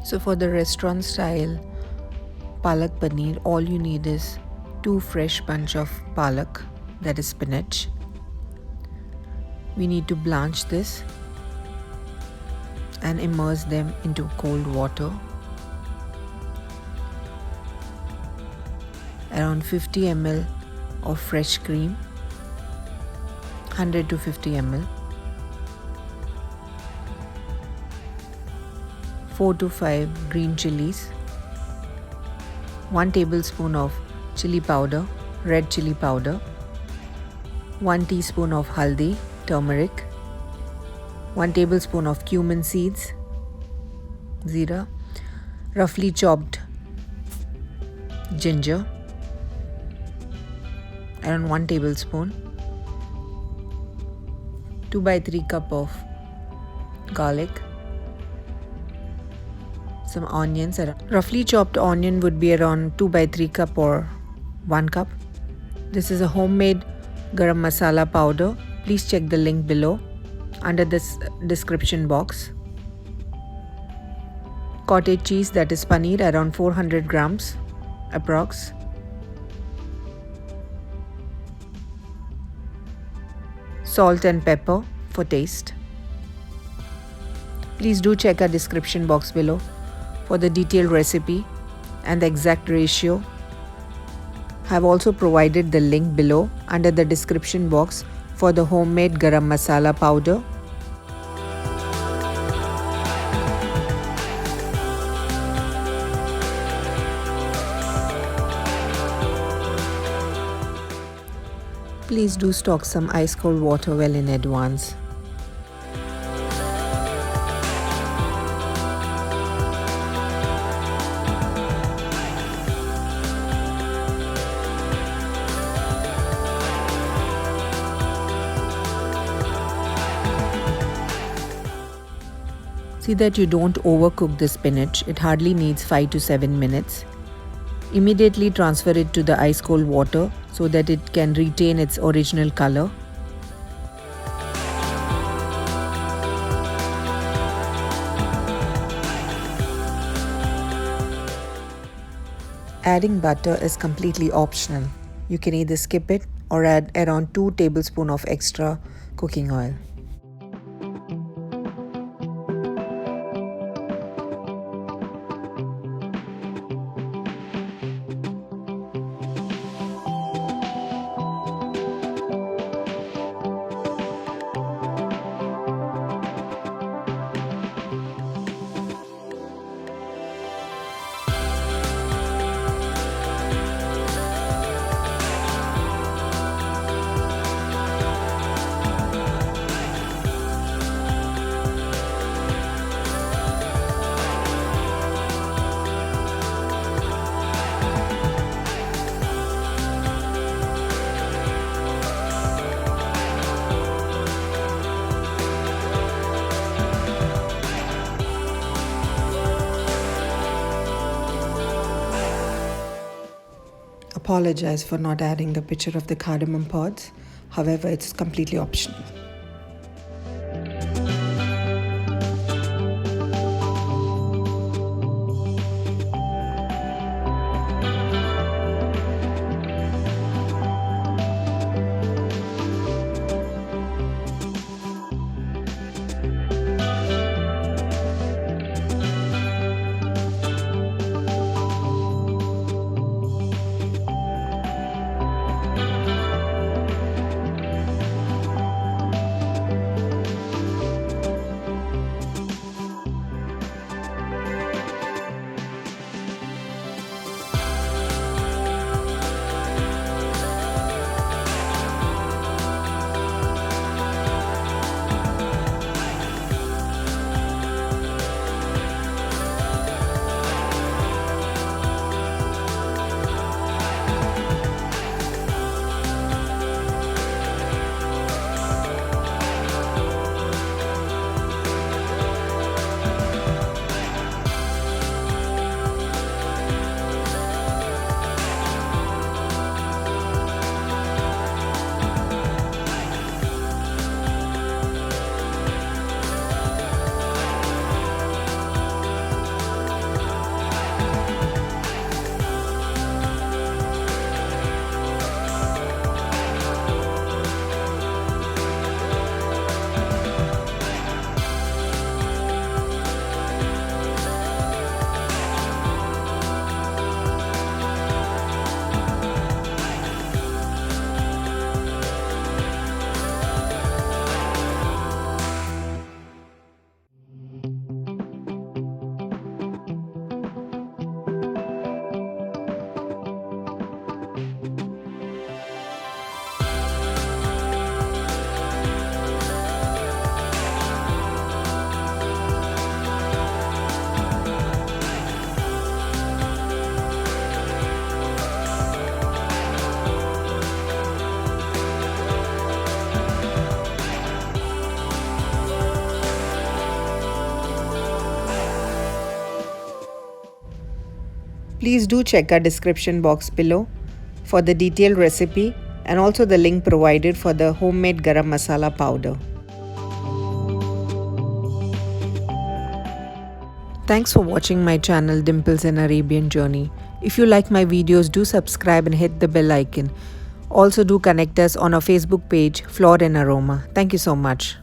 So for the restaurant style Palak Paneer, all you need is 2 fresh bunch of palak, that is spinach. We need to blanch this and immerse them into cold water. Around 50 ml of fresh cream, 100 to 50 ml. 4 to 5 green chilies, 1 tablespoon of chili powder, red chili powder, 1 teaspoon of haldi, turmeric, 1 tablespoon of cumin seeds, jeera, roughly chopped ginger, around 1 tablespoon, 2 by 3 cup of garlic, some onions. Roughly chopped onion would be around 2 by 3 cup or 1 cup. This is a homemade Garam Masala powder. Please check the link below under this description box. Cottage cheese, that is paneer, around 400 grams approx. Salt and pepper for taste. Please do check our description box below for the detailed recipe and the exact ratio. I have also provided the link below under the description box for the homemade Garam Masala powder. Please do stock some ice cold water well in advance. See that you don't overcook the spinach. It hardly needs 5 to 7 minutes. Immediately transfer it to the ice cold water so that it can retain its original color. Adding butter is completely optional. You can either skip it or add around 2 tablespoons of extra cooking oil. Apologize for not adding the picture of the cardamom pods. However, it's completely optional. Please do check our description box below for the detailed recipe and also the link provided for the homemade garam masala powder. Thanks for watching my channel Dimples and Arabian Journey. If you like my videos, do subscribe and hit the bell icon. Also do connect us on our Facebook page Floor and Aroma. Thank you so much.